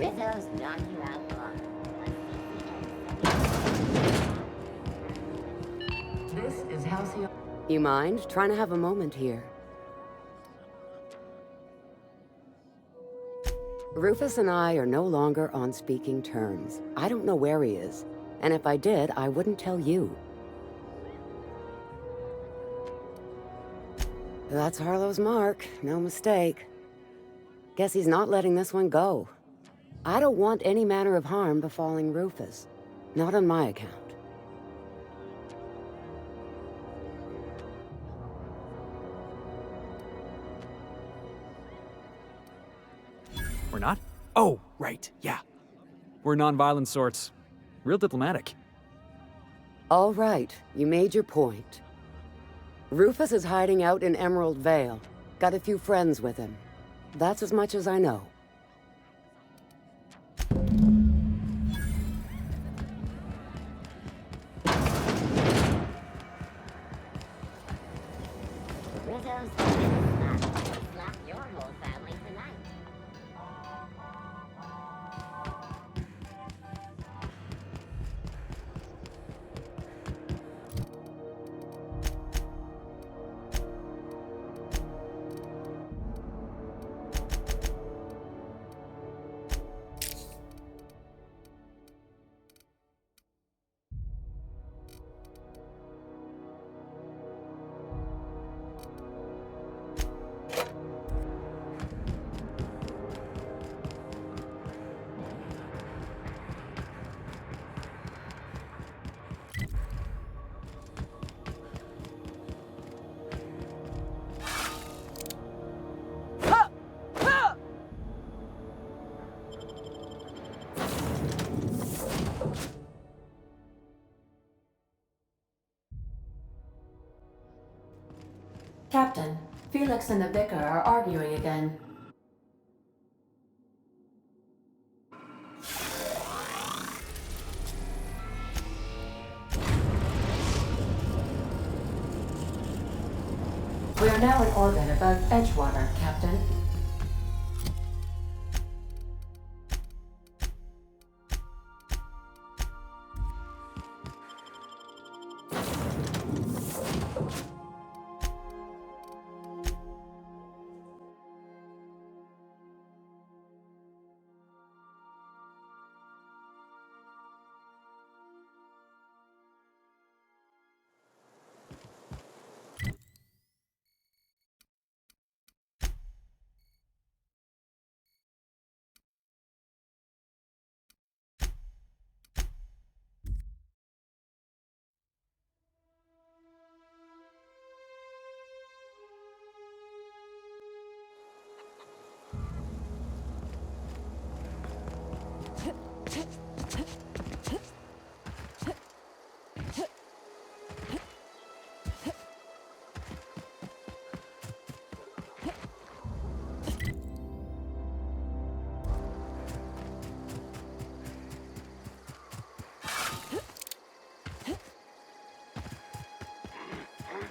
Rizzo's knock you out block. This is Halcyon. You mind? Trying to have a moment here. Rufus and I are no longer on speaking terms. I don't know where he is, and if I did, I wouldn't tell you. That's Harlow's mark, no mistake. Guess he's not letting this one go. I don't want any manner of harm befalling Rufus. Not on my account. We're not? Oh, right, yeah. We're non-violent sorts. Real diplomatic. All right, you made your point. Rufus is hiding out in Emerald Vale. Got a few friends with him. That's as much as I know. Rizzo's slap your whole family tonight. Captain, Felix and the Vicar are arguing again. We are now in orbit above Edgewater, Captain.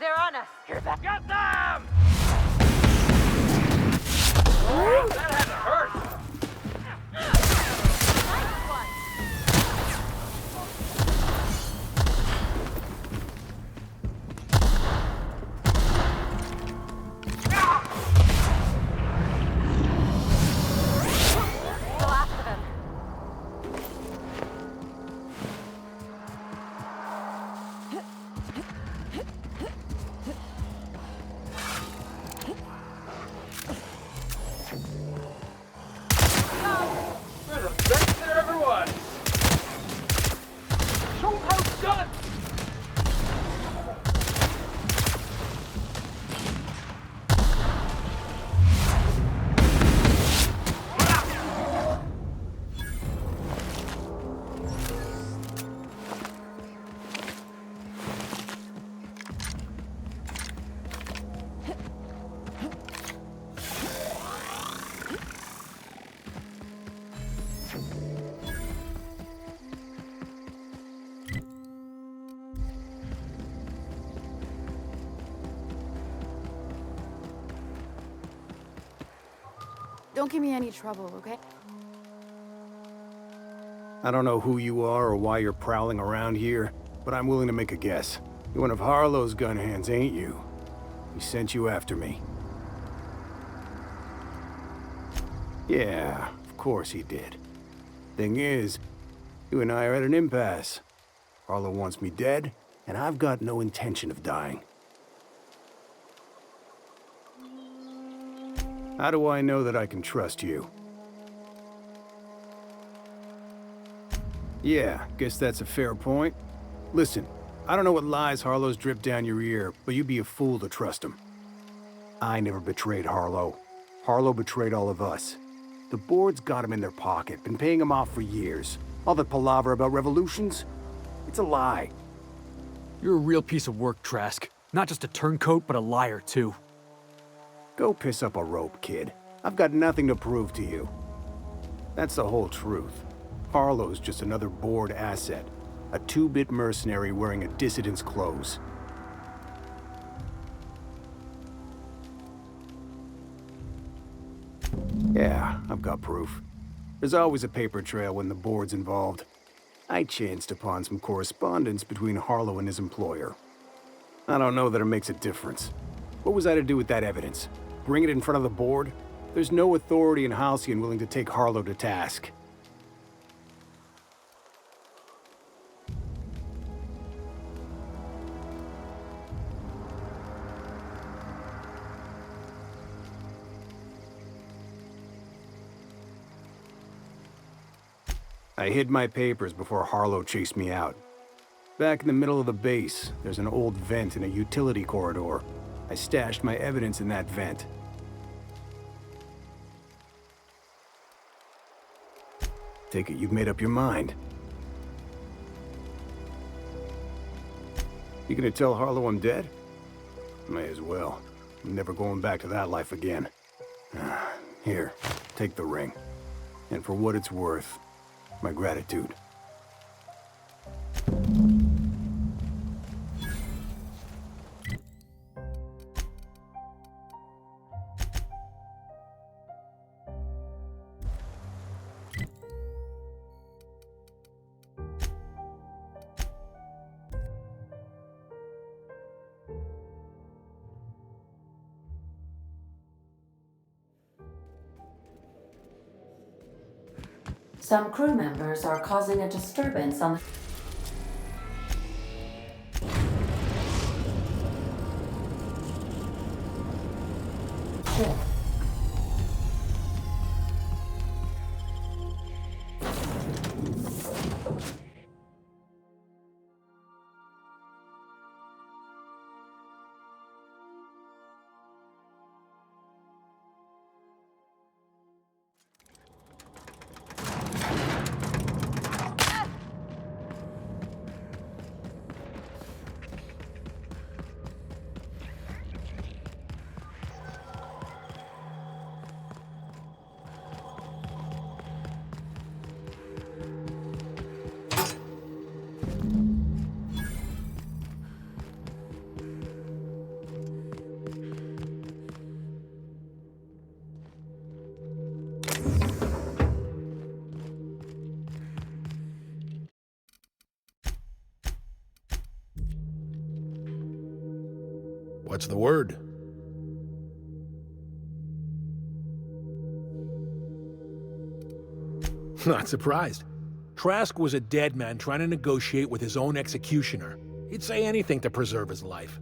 They're on us! Hear that? Got them! Oh, that had to hurt! Nice one! Go after them. We're the best there ever was! Show 'em how it's done! Don't give me any trouble, okay? I don't know who you are or why you're prowling around here, but I'm willing to make a guess. You're one of Harlow's gun hands, ain't you? He sent you after me. Yeah, of course he did. Thing is, you and I are at an impasse. Harlow wants me dead, and I've got no intention of dying. How do I know that I can trust you? Yeah, guess that's a fair point. Listen, I don't know what lies Harlow's dripped down your ear, but you'd be a fool to trust him. I never betrayed Harlow. Harlow betrayed all of us. The board's got him in their pocket, been paying him off for years. All that palaver about revolutions? It's a lie. You're a real piece of work, Trask. Not just a turncoat, but a liar, too. Go piss up a rope, kid. I've got nothing to prove to you. That's the whole truth. Harlow's just another board asset. A two-bit mercenary wearing a dissident's clothes. Yeah, I've got proof. There's always a paper trail when the board's involved. I chanced upon some correspondence between Harlow and his employer. I don't know that it makes a difference. What was I to do with that evidence? Bring it in front of the board? There's no authority in Halcyon willing to take Harlow to task. I hid my papers before Harlow chased me out. Back in the middle of the base, there's an old vent in a utility corridor. I stashed my evidence in that vent. Take it you've made up your mind. You gonna tell Harlow I'm dead? May as well. I'm never going back to that life again. Here, take the ring. And for what it's worth, my gratitude. Some crew members are causing a disturbance on the... ship. What's the word? Not surprised. Trask was a dead man trying to negotiate with his own executioner. He'd say anything to preserve his life.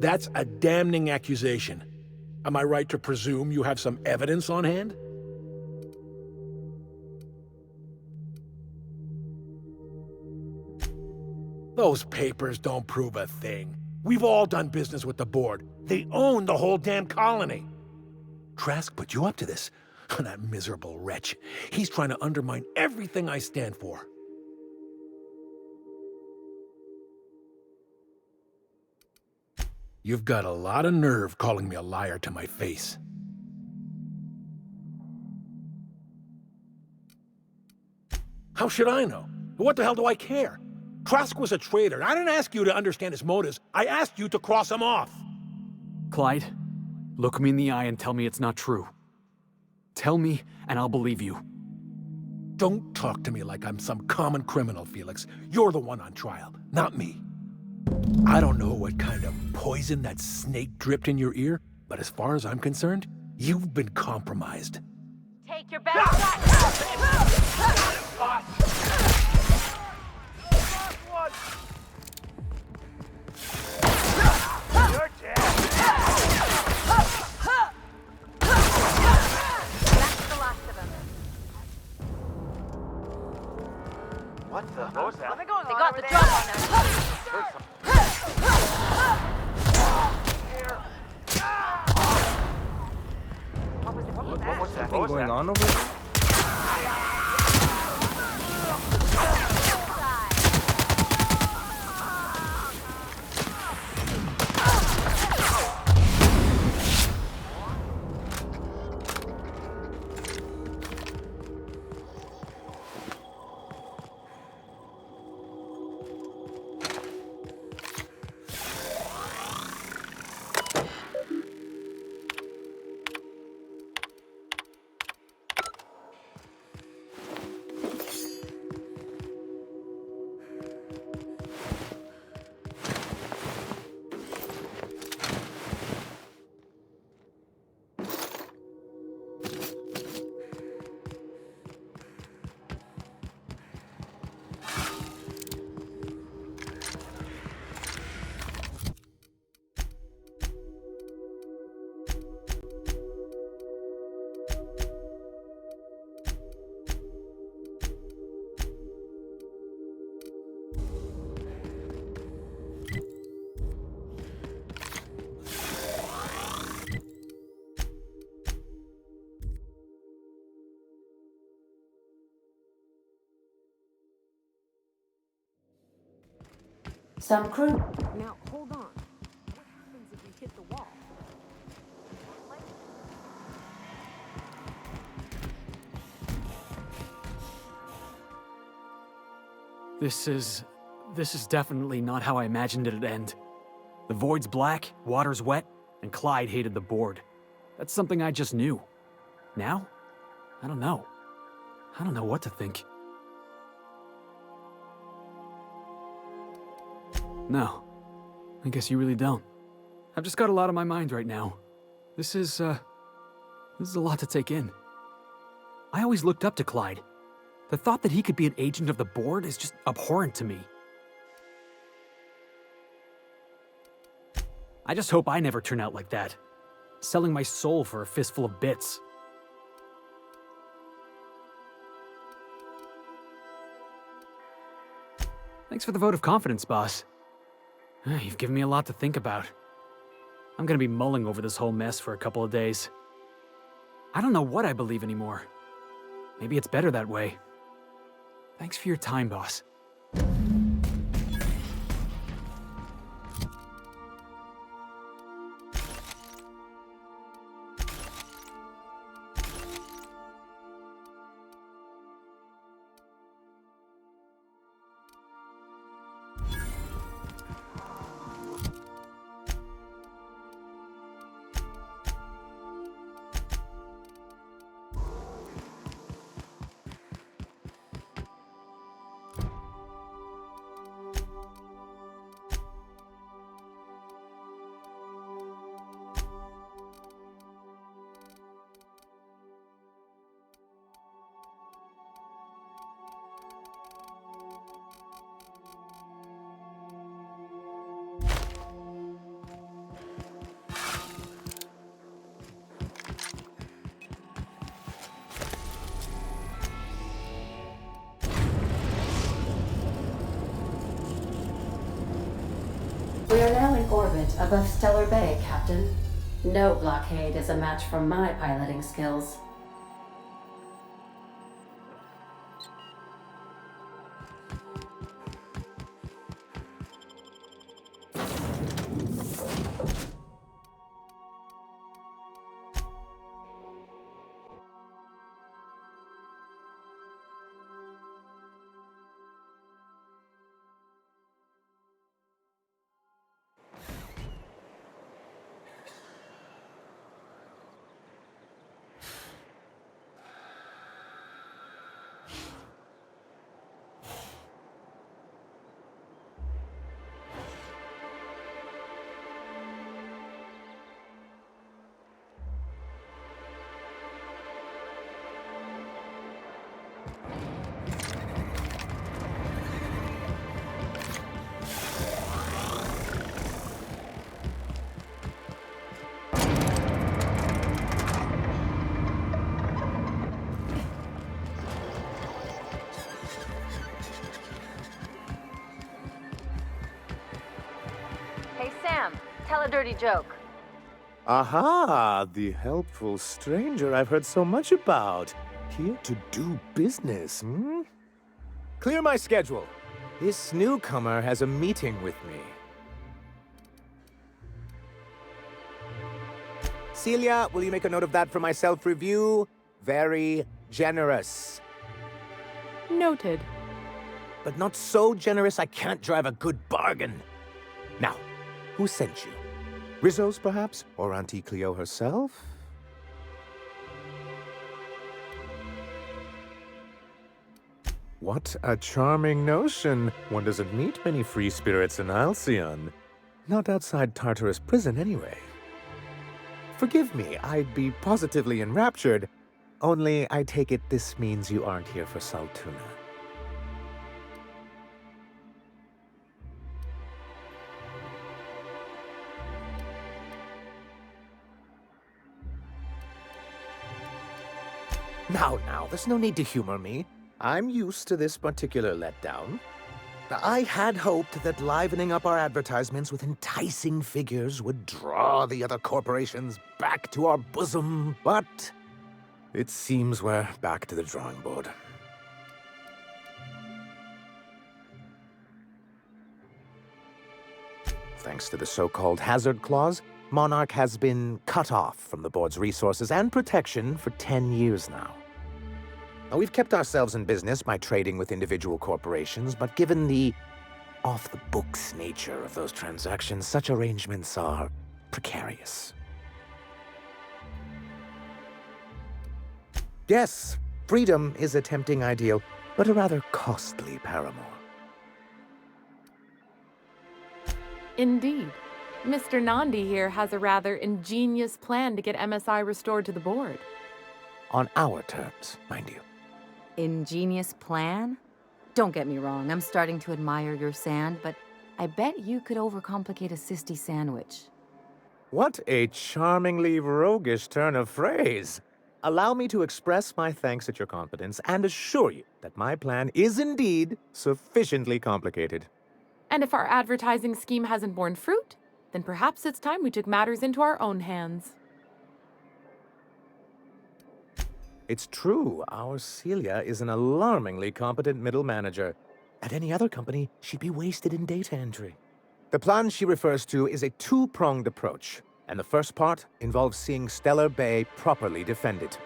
That's a damning accusation. Am I right to presume you have some evidence on hand? Those papers don't prove a thing. We've all done business with the board. They own the whole damn colony. Trask put you up to this. That miserable wretch. He's trying to undermine everything I stand for. You've got a lot of nerve calling me a liar to my face. How should I know? What the hell do I care? Trask was a traitor. I didn't ask you to understand his motives. I asked you to cross him off. Clyde, look me in the eye and tell me it's not true. Tell me, and I'll believe you. Don't talk to me like I'm some common criminal, Felix. You're the one on trial, not me. I don't know what kind of poison that snake dripped in your ear, but as far as I'm concerned, you've been compromised. Take your best shot. You're dead. That's the last of them. What was that? They got the drop on them. What was that? Anything going on over there? Some crew. Now, hold on. What happens if we hit the wall? This is definitely not how I imagined it'd end. The void's black, water's wet, and Clyde hated the board. That's something I just knew. Now? I don't know. I don't know what to think. No. I guess you really don't. I've just got a lot on my mind right now. This is a lot to take in. I always looked up to Clyde. The thought that he could be an agent of the board is just abhorrent to me. I just hope I never turn out like that. Selling my soul for a fistful of bits. Thanks for the vote of confidence, boss. You've given me a lot to think about. I'm gonna be mulling over this whole mess for a couple of days. I don't know what I believe anymore. Maybe it's better that way. Thanks for your time, boss. We are now in orbit above Stellar Bay, Captain. No blockade is a match for my piloting skills. Tell a dirty joke. Aha, the helpful stranger I've heard so much about. Here to do business, hmm? Clear my schedule. This newcomer has a meeting with me. Celia, will you make a note of that for my self-review? Very generous. Noted. But not so generous I can't drive a good bargain. Now, who sent you? Rizzo's, perhaps? Or Auntie Cleo herself? What a charming notion. One doesn't meet many free spirits in Halcyon. Not outside Tartarus prison, anyway. Forgive me, I'd be positively enraptured. Only, I take it this means you aren't here for Saltuna. Now, there's no need to humor me. I'm used to this particular letdown. I had hoped that livening up our advertisements with enticing figures would draw the other corporations back to our bosom, but it seems we're back to the drawing board. Thanks to the so-called hazard clause, Monarch has been cut off from the board's resources and protection for 10 years now. Now, we've kept ourselves in business by trading with individual corporations, but given the off-the-books nature of those transactions, such arrangements are precarious. Yes, freedom is a tempting ideal, but a rather costly paramour. Indeed. Mr. Nandi here has a rather ingenious plan to get MSI restored to the board. On our terms, mind you. Ingenious plan? Don't get me wrong, I'm starting to admire your sand, but I bet you could overcomplicate a sisty sandwich. What a charmingly roguish turn of phrase. Allow me to express my thanks at your confidence and assure you that my plan is indeed sufficiently complicated. And if our advertising scheme hasn't borne fruit, then perhaps it's time we took matters into our own hands. It's true, our Celia is an alarmingly competent middle manager. At any other company, she'd be wasted in data entry. The plan she refers to is a two-pronged approach, and the first part involves seeing Stellar Bay properly defended.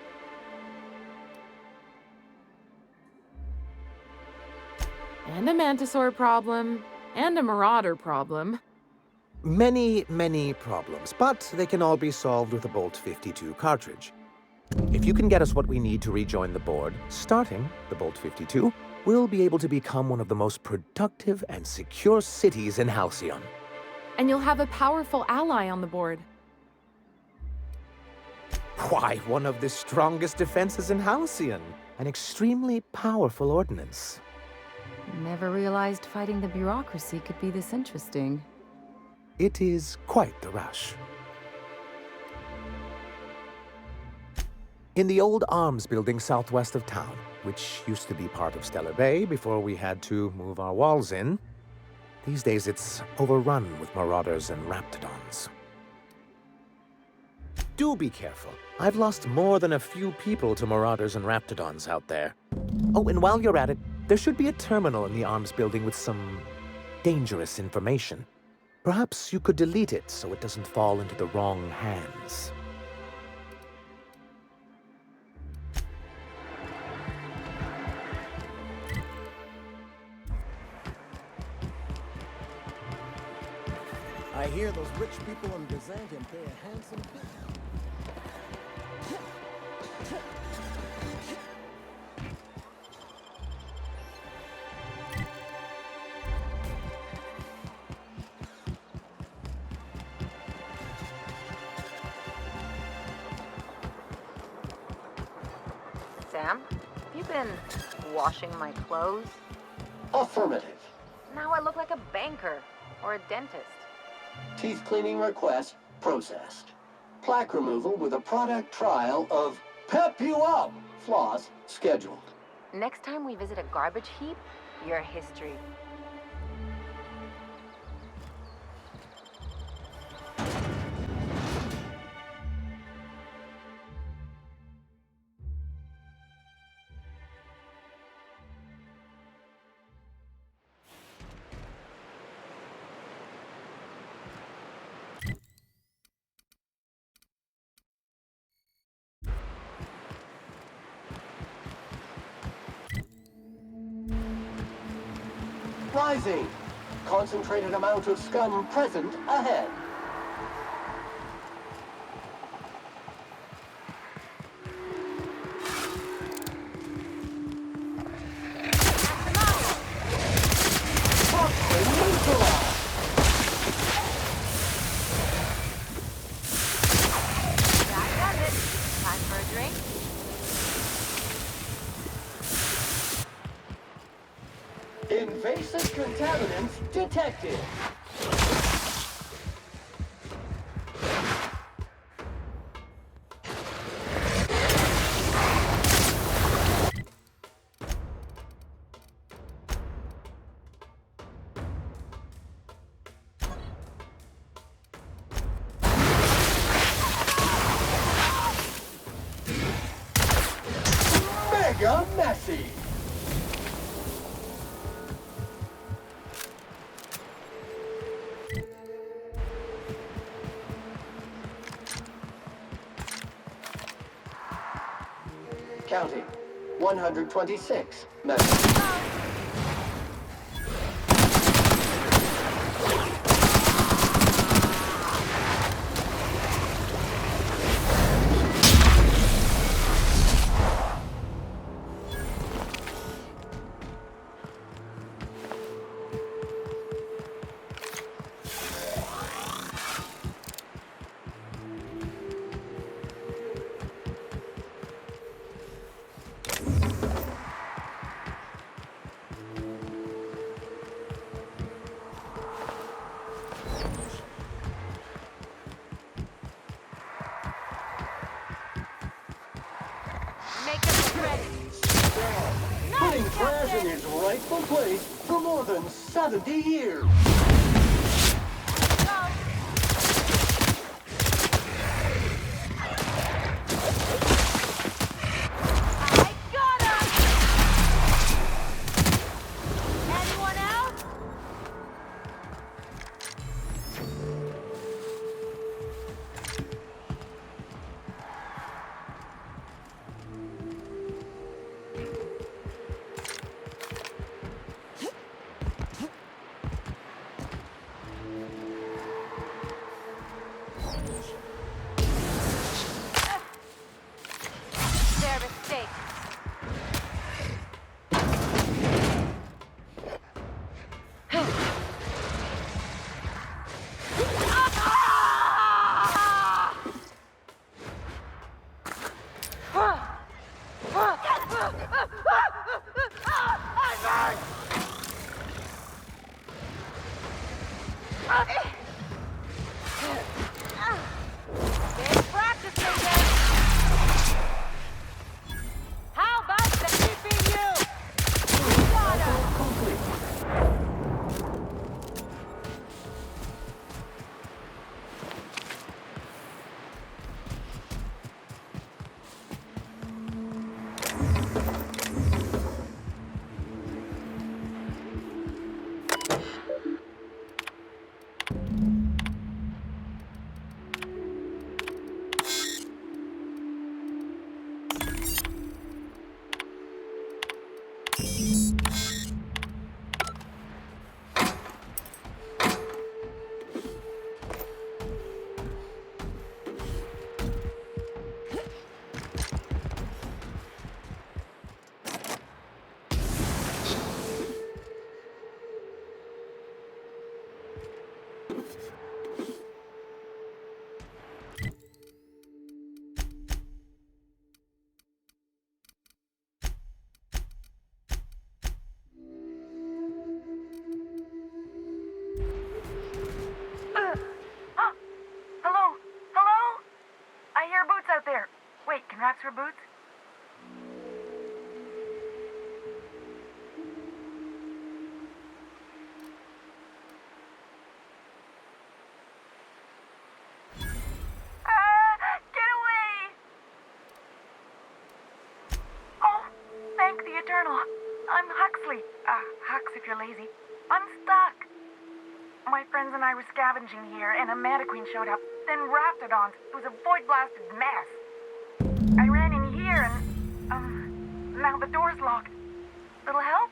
And a Mantisaur problem, and a Marauder problem. Many, many problems, but they can all be solved with a Bolt 52 cartridge. If you can get us what we need to rejoin the board, starting the Bolt 52, we'll be able to become one of the most productive and secure cities in Halcyon. And you'll have a powerful ally on the board. Why, one of the strongest defenses in Halcyon. An extremely powerful ordnance. Never realized fighting the bureaucracy could be this interesting. It is quite the rush. In the old arms building southwest of town, which used to be part of Stellar Bay before we had to move our walls in, these days it's overrun with marauders and raptidons. Do be careful. I've lost more than a few people to marauders and raptidons out there. Oh, and while you're at it, there should be a terminal in the arms building with some dangerous information. Perhaps you could delete it so it doesn't fall into the wrong hands. I hear those rich people in Byzantium pay a handsome fee. Sam, have you been washing my clothes? Affirmative. Now I look like a banker or a dentist. Teeth cleaning request processed. Plaque removal with a product trial of Pep You Up floss scheduled. Next time we visit a garbage heap, your history. rising. Concentrated amount of scum present ahead. Toxin neutralized. That does it. Time for a drink? Invasive contaminants detected. Mega messy. Counting. 126. Messy. Make us ready. Putting trash in its rightful place for more than 70 years. I got him! Anyone else? Their mistake. Been practicing then. How about the CPU? Got him. Hello? Hello? I hear boots out there. Wait, can rats wear boots? Get away! Oh, thank the Eternal. I'm Huxley. Hux if you're lazy. I'm stuck. My friends and I were scavenging here, and a Mantiqueen showed up. Then Raptidons. It was a void-blasted mess. I ran in here, and, now the door's locked. Little help?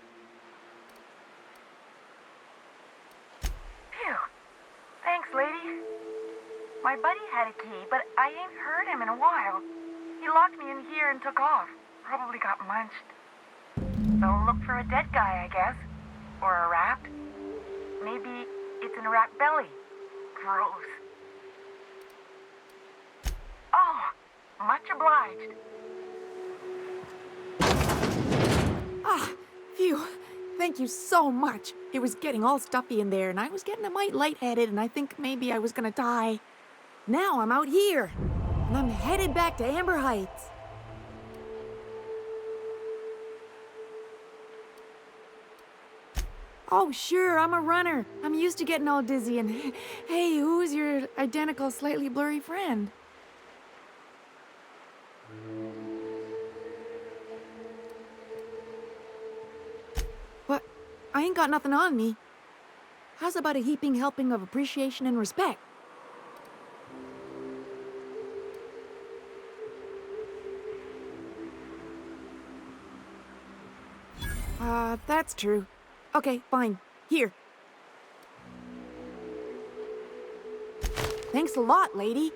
My buddy had a key, but I ain't heard him in a while. He locked me in here and took off. Probably got munched. So look for a dead guy, I guess. Or a rat. Maybe it's in a rat belly. Gross. Oh, much obliged. Ah, phew. Thank you so much. It was getting all stuffy in there, and I was getting a mite lightheaded, and I think maybe I was gonna die. Now I'm out here, and I'm headed back to Amber Heights. Oh, sure, I'm a runner. I'm used to getting all dizzy, and hey, who's your identical, slightly blurry friend? What? I ain't got nothing on me. How's about a heaping helping of appreciation and respect? That's true. Okay, fine. Here. Thanks a lot, lady.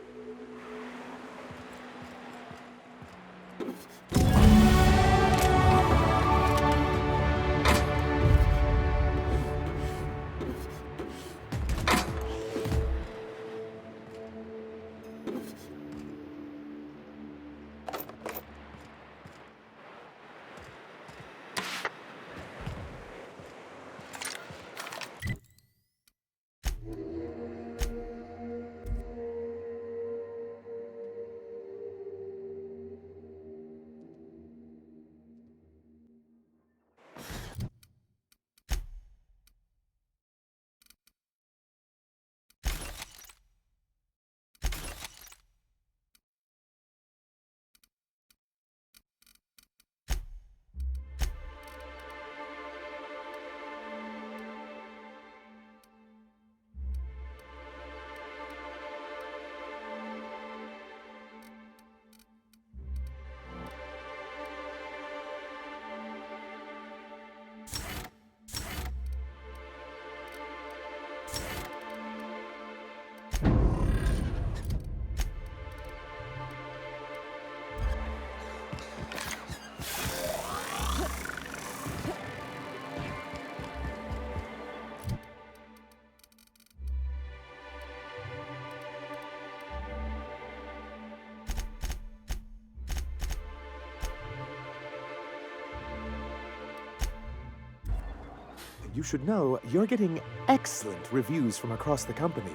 You should know you're getting excellent reviews from across the company.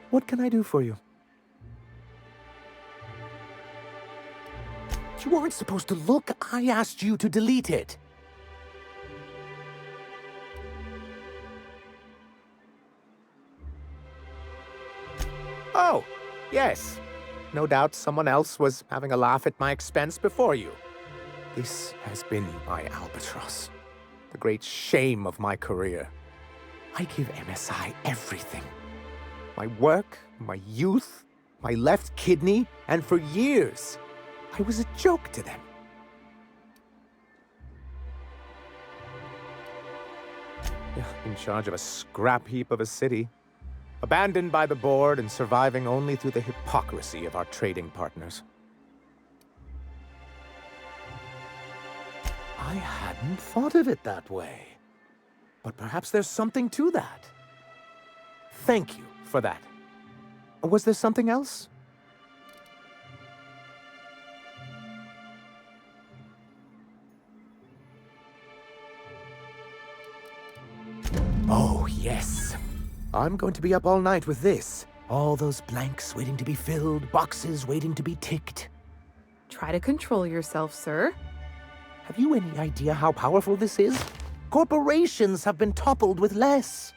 What can I do for you? You weren't supposed to look. I asked you to delete it. Oh, yes. No doubt someone else was having a laugh at my expense before you. This has been my albatross. The great shame of my career. I give MSI everything. My work, my youth, my left kidney, and for years, I was a joke to them. In charge of a scrap heap of a city, abandoned by the board and surviving only through the hypocrisy of our trading partners. I hadn't thought of it that way. But perhaps there's something to that. Thank you for that. Was there something else? Oh, yes. I'm going to be up all night with this. All those blanks waiting to be filled, boxes waiting to be ticked. Try to control yourself, sir. Have you any idea how powerful this is? Corporations have been toppled with less.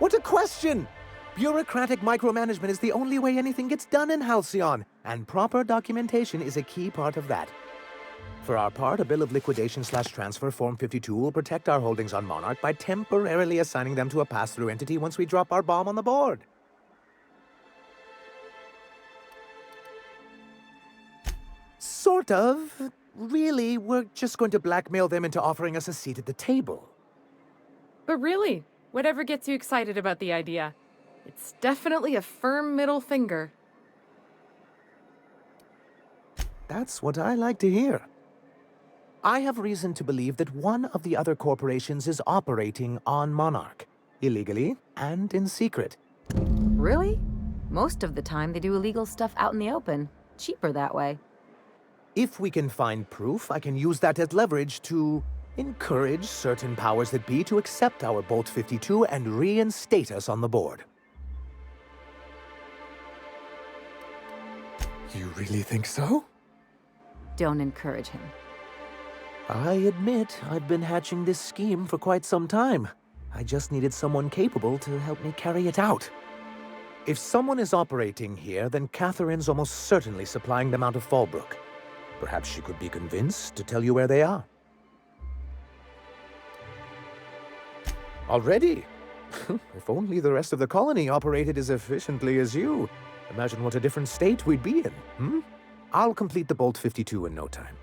What a question! Bureaucratic micromanagement is the only way anything gets done in Halcyon, and proper documentation is a key part of that. For our part, a bill of liquidation/transfer Form 52 will protect our holdings on Monarch by temporarily assigning them to a pass-through entity once we drop our bomb on the board. Sort of. Really, we're just going to blackmail them into offering us a seat at the table. But really, Whatever gets you excited about the idea. It's definitely a firm middle finger. That's what I like to hear. I have reason to believe that one of the other corporations is operating on Monarch, illegally and in secret. Really? Most of the time they do illegal stuff out in the open. Cheaper that way. If we can find proof, I can use that as leverage to encourage certain powers that be to accept our Bolt 52 and reinstate us on the board. You really think so? Don't encourage him. I admit I've been hatching this scheme for quite some time. I just needed someone capable to help me carry it out. If someone is operating here, then Catherine's almost certainly supplying them out of Fallbrook. Perhaps she could be convinced to tell you where they are. Already? If only the rest of the colony operated as efficiently as you. Imagine what a different state we'd be in, hmm? I'll complete the Bolt 52 in no time.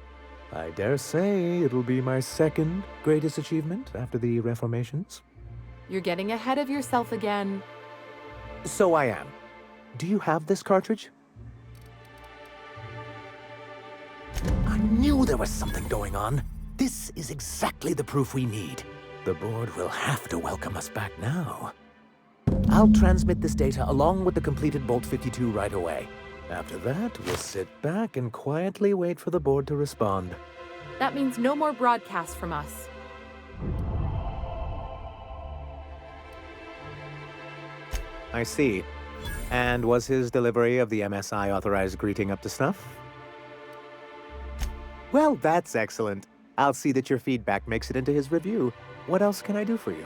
I dare say it'll be my second greatest achievement after the reformations. You're getting ahead of yourself again. So I am. Do you have this cartridge? I knew there was something going on. This is exactly the proof we need. The board will have to welcome us back now. I'll transmit this data along with the completed Bolt 52 right away. After that, we'll sit back and quietly wait for the board to respond. That means no more broadcasts from us. I see. And was his delivery of the MSI authorized greeting up to snuff? Well, that's excellent. I'll see that your feedback makes it into his review. What else can I do for you?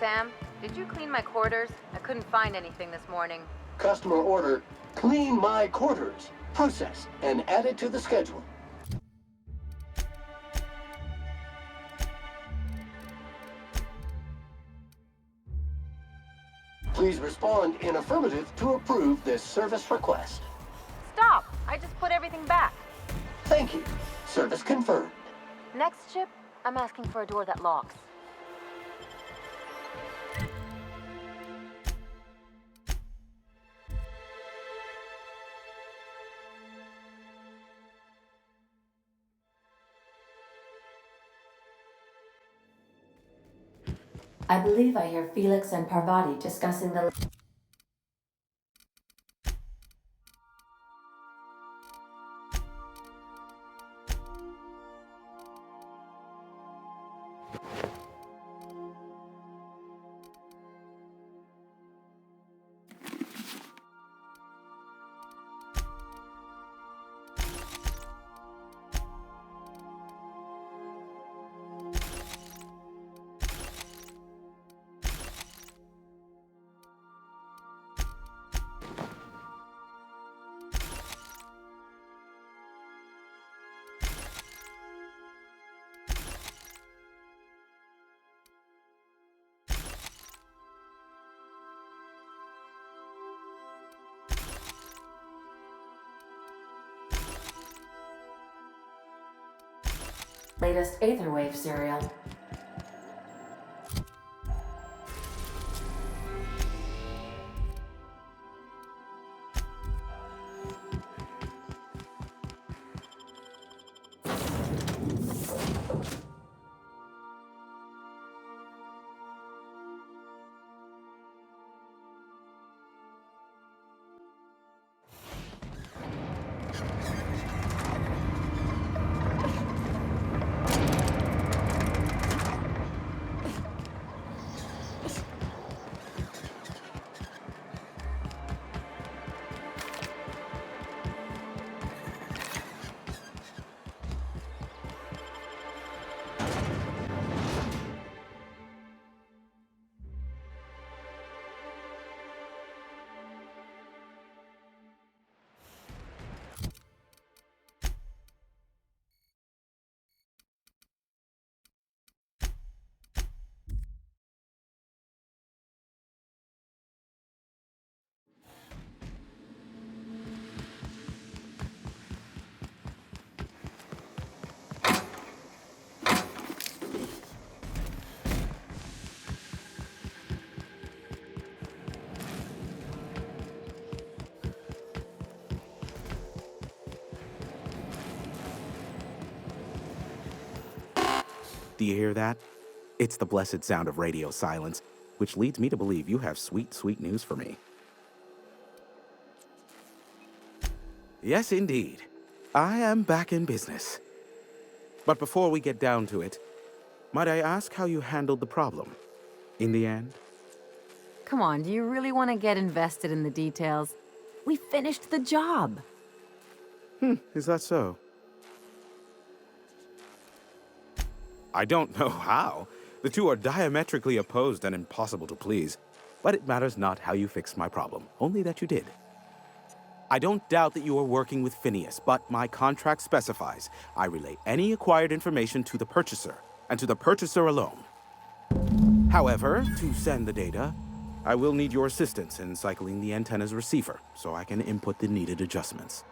Sam, did you clean my quarters? I couldn't find anything this morning. Customer order, clean my quarters. Process and add it to the schedule. Please respond in affirmative to approve this service request. Stop! I just put everything back. Thank you. Service confirmed. Next ship, I'm asking for a door that locks. I believe I hear Felix and Parvati discussing the... latest Aetherwave serial. Do you hear that? It's the blessed sound of radio silence, which leads me to believe you have sweet, sweet news for me. Yes, indeed. I am back in business. But before we get down to it, might I ask how you handled the problem in the end? Come on, do you really want to get invested in the details? We finished the job. Is that so? I don't know how. The two are diametrically opposed and impossible to please. But it matters not how you fixed my problem, only that you did. I don't doubt that you are working with Phineas, but my contract specifies I relay any acquired information to the purchaser, and to the purchaser alone. However, to send the data, I will need your assistance in cycling the antenna's receiver, so I can input the needed adjustments.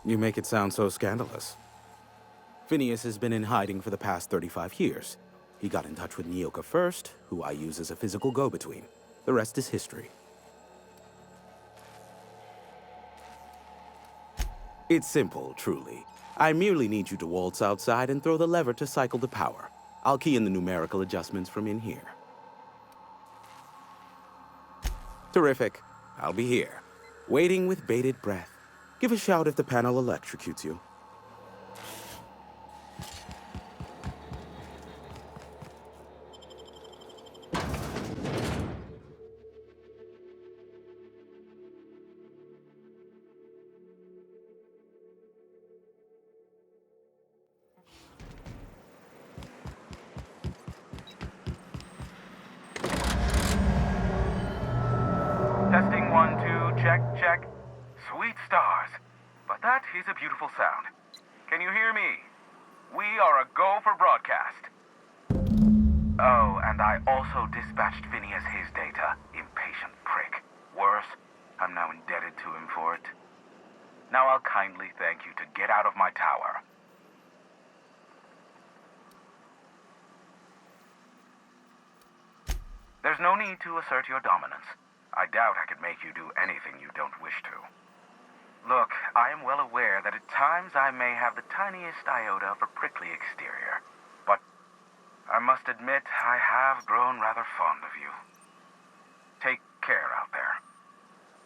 You make it sound so scandalous. Phineas has been in hiding for the past 35 years. He got in touch with Nyoka first, who I use as a physical go-between. The rest is history. It's simple, truly. I merely need you to waltz outside and throw the lever to cycle the power. I'll key in the numerical adjustments from in here. Terrific. I'll be here, waiting with bated breath. Give a shout if the panel electrocutes you. Testing 1, 2, check, check. Sweet stars. But that is a beautiful sound. Can you hear me? We are a go for broadcast. Oh, and I also dispatched Phineas his data. Impatient prick. Worse, I'm now indebted to him for it. Now I'll kindly thank you to get out of my tower. There's no need to assert your dominance. I doubt I could make you do anything you don't wish to. Look, I am well aware that at times I may have the tiniest iota of a prickly exterior, but I must admit I have grown rather fond of you. Take care out there.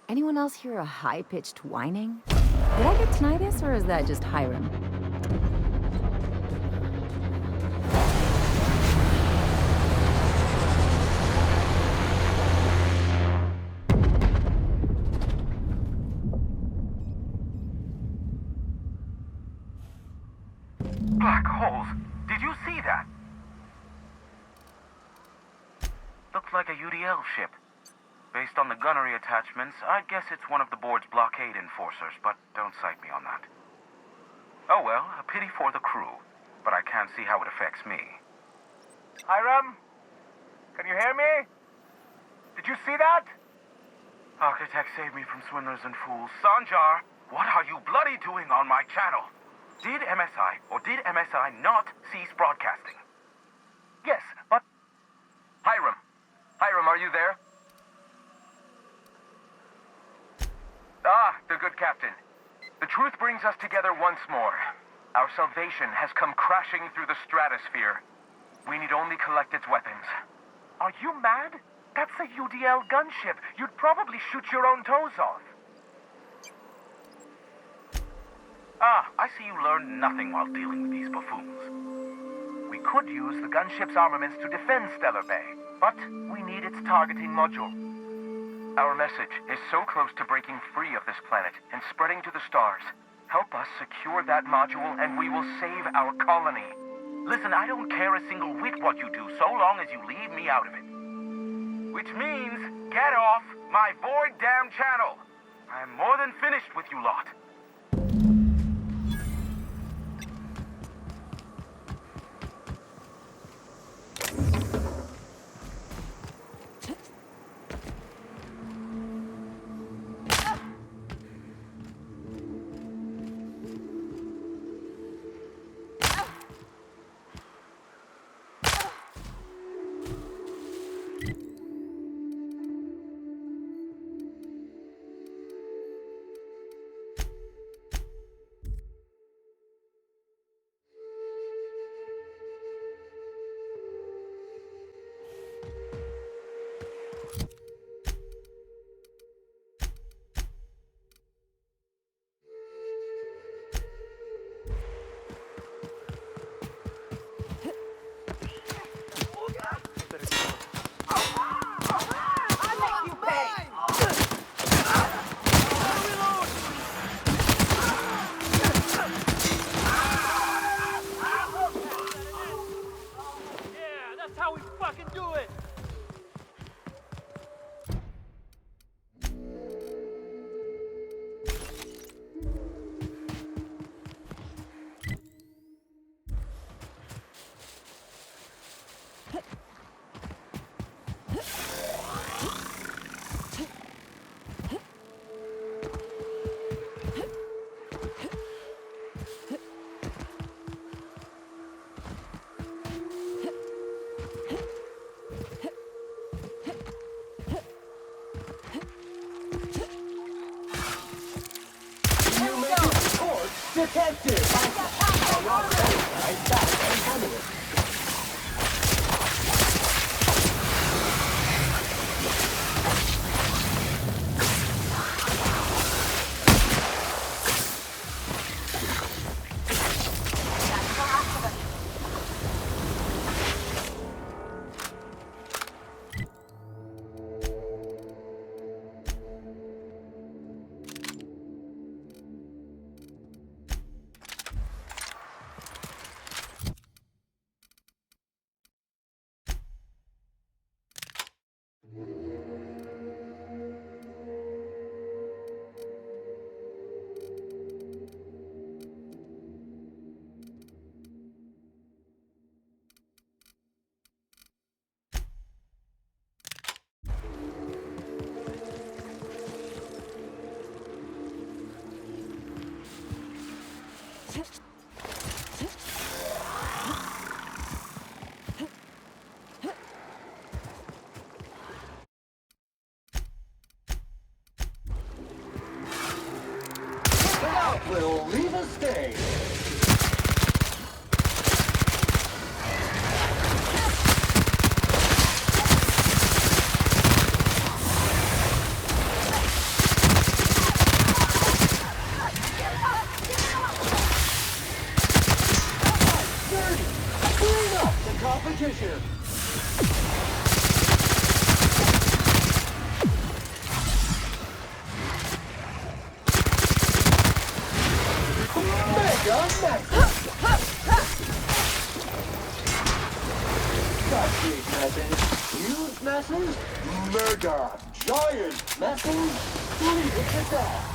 Anyone else hear a high-pitched whining? Did I get tinnitus, or is that just Hiram? Black holes! Did you see that? Looked like a UDL ship. Based on the gunnery attachments, I'd guess it's one of the board's blockade enforcers, but don't cite me on that. Oh well, a pity for the crew, but I can't see how it affects me. Hiram? Can you hear me? Did you see that? Architect, save me from swindlers and fools. Sanjar, what are you bloody doing on my channel? Did MSI or did MSI not cease broadcasting? Yes, but... Hiram! Hiram, are you there? Ah, the good captain. The truth brings us together once more. Our salvation has come crashing through the stratosphere. We need only collect its weapons. Are you mad? That's a UDL gunship. You'd probably shoot your own toes off. Ah, I see you learned nothing while dealing with these buffoons. We could use the gunship's armaments to defend Stellar Bay, but we need its targeting module. Our message is so close to breaking free of this planet and spreading to the stars. Help us secure that module and we will save our colony. Listen, I don't care a single whit what you do, so long as you leave me out of it. Which means, get off my void damn channel. I am more than finished with you lot. Will leave a stage. Clean up the competition. Mega Nexus! Got big messes, huge messes, mega giant messes, leave it at that.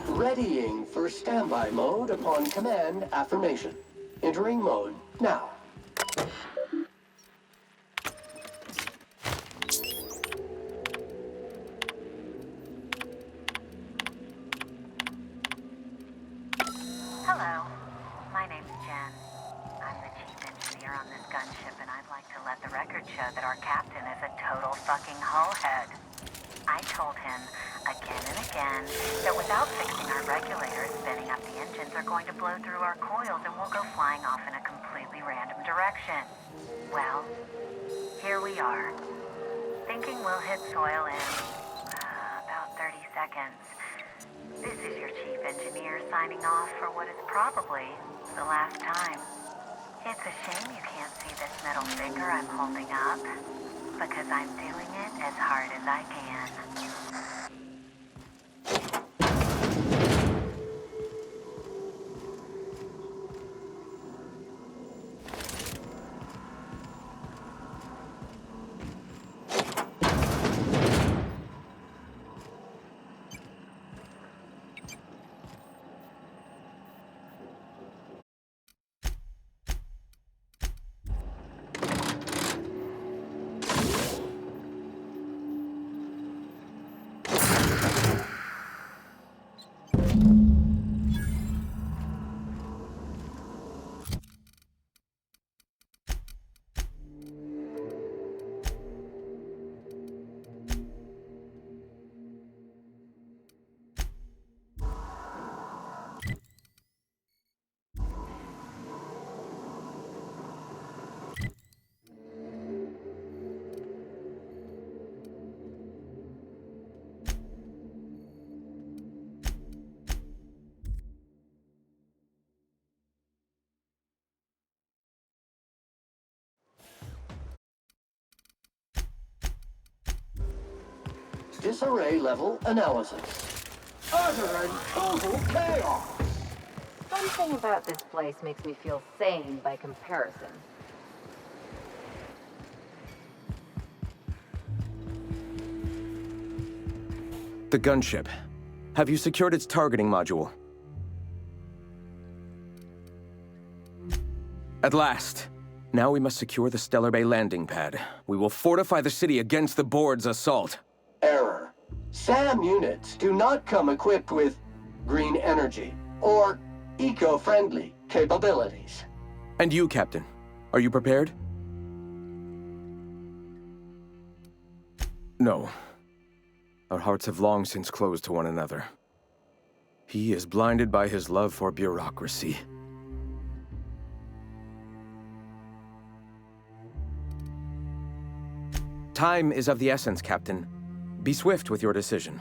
Readying for standby mode upon command affirmation. Entering mode now. Hello, my name's Jen. I'm the chief engineer on this gunship, and I'd like to let the record show that our captain is a total fucking hullhead. I told him again and again that without fixing our regulators, spinning up the engines are going to blow through our coils and we'll go flying off in a completely random direction. Well, here we are, thinking we'll hit soil in about 30 seconds. This is your chief engineer signing off for what is probably the last time. It's a shame you can't see this middle finger I'm holding up, because I'm doing it as hard as I can. Disarray level analysis. Utter and total chaos! Something about this place makes me feel sane by comparison. The gunship. Have you secured its targeting module? At last. Now we must secure the Stellar Bay landing pad. We will fortify the city against the Board's assault. Error. SAM units do not come equipped with green energy or eco-friendly capabilities. And you, Captain, are you prepared? No. Our hearts have long since closed to one another. He is blinded by his love for bureaucracy. Time is of the essence, Captain. Be swift with your decision.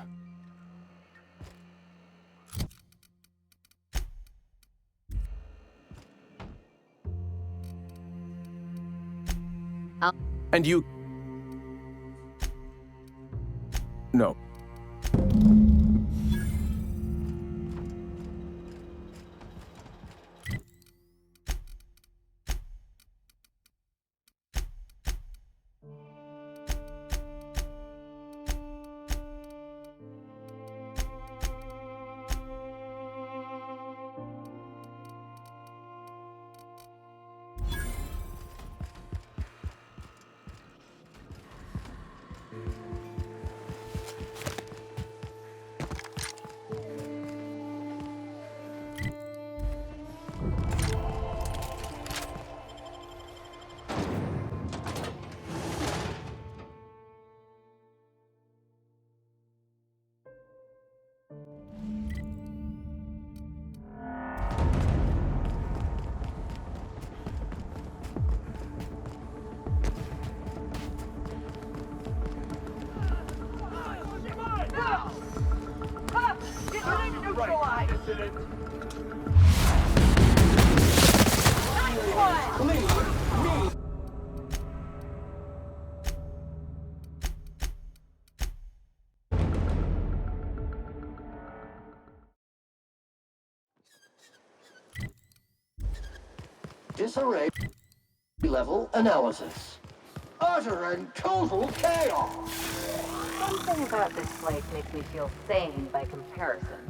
And you... No. Disarray level analysis. Utter and total chaos! Something about this place makes me feel sane by comparison.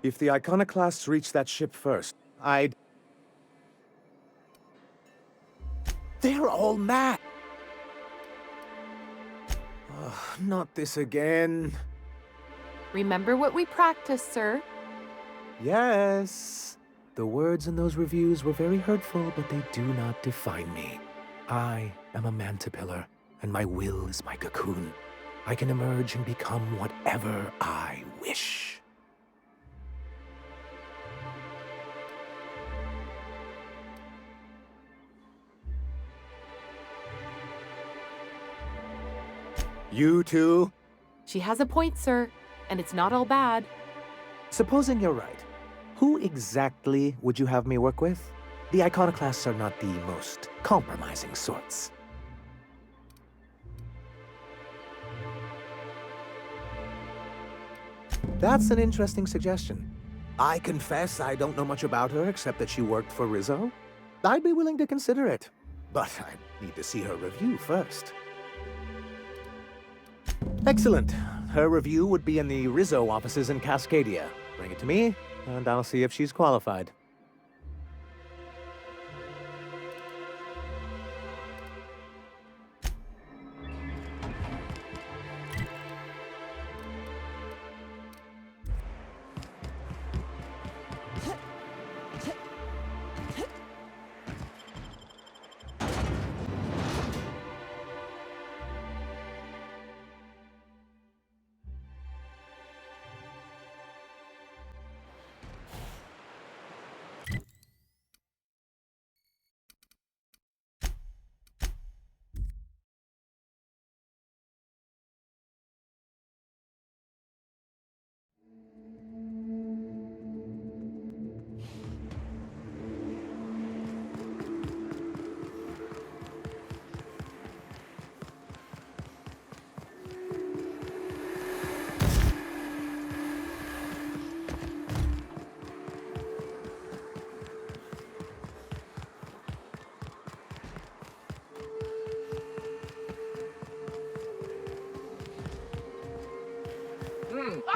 If the iconoclasts reach that ship first, I'd... They're all mad! Not this again. Remember what we practiced, sir. Yes. The words in those reviews were very hurtful, but they do not define me. I am a mantipillar, and my will is my cocoon. I can emerge and become whatever I wish. You too? She has a point, sir, and it's not all bad. Supposing you're right, who exactly would you have me work with? The iconoclasts are not the most compromising sorts. That's an interesting suggestion. I confess I don't know much about her except that she worked for Rizzo. I'd be willing to consider it, but I need to see her review first. Excellent. Her review would be in the Rizzo offices in Cascadia. Bring it to me, and I'll see if she's qualified.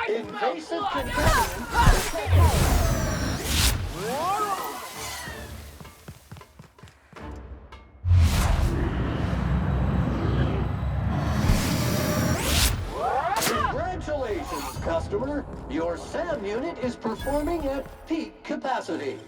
Invasive contaminants. Congratulations, customer. Your SAM unit is performing at peak capacity.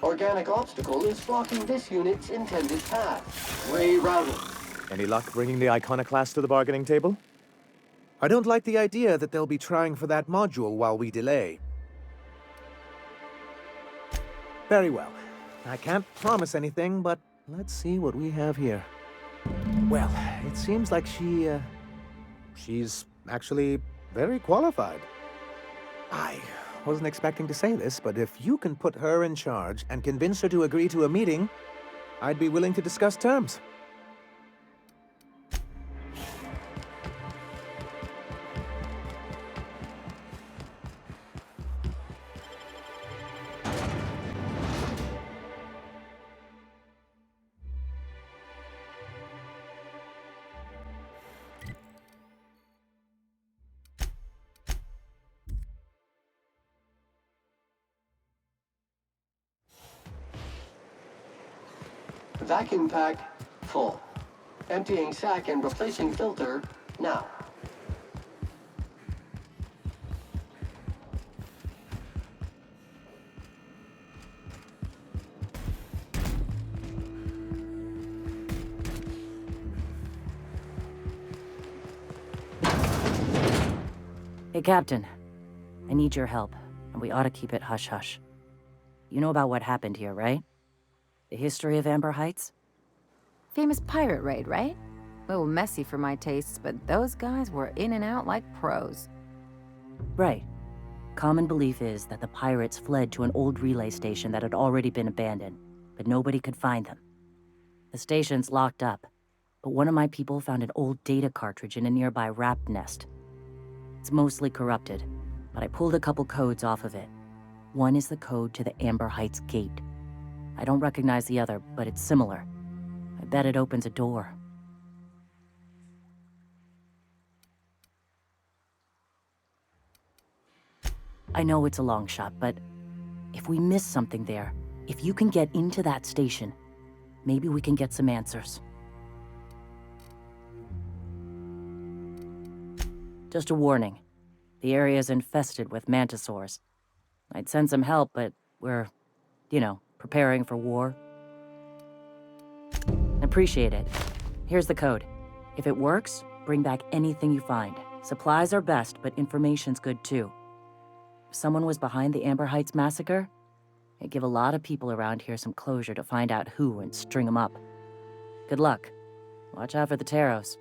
Organic obstacle is blocking this unit's intended path. Rerouting. Any luck bringing the iconoclast to the bargaining table? I don't like the idea that they'll be trying for that module while we delay. Very well. I can't promise anything, but let's see what we have here. Well, it seems like she's actually very qualified. I wasn't expecting to say this, but if you can put her in charge and convince her to agree to a meeting, I'd be willing to discuss terms. Vacuum pack full. Emptying sack and replacing filter now. Hey, Captain. I need your help, and we ought to keep it hush-hush. You know about what happened here, right? The history of Amber Heights? Famous pirate raid, right? A little messy for my tastes, but those guys were in and out like pros. Right. Common belief is that the pirates fled to an old relay station that had already been abandoned, but nobody could find them. The station's locked up, but one of my people found an old data cartridge in a nearby rap nest. It's mostly corrupted, but I pulled a couple codes off of it. One is the code to the Amber Heights gate. I don't recognize the other, but it's similar. I bet it opens a door. I know it's a long shot, but if we miss something there, if you can get into that station, maybe we can get some answers. Just a warning. The area's infested with mantisaurs. I'd send some help, but we're, preparing for war. Appreciate it. Here's the code. If it works, bring back anything you find. Supplies are best, but information's good too. If someone was behind the Amber Heights massacre, it'd give a lot of people around here some closure to find out who and string them up. Good luck. Watch out for the Taros.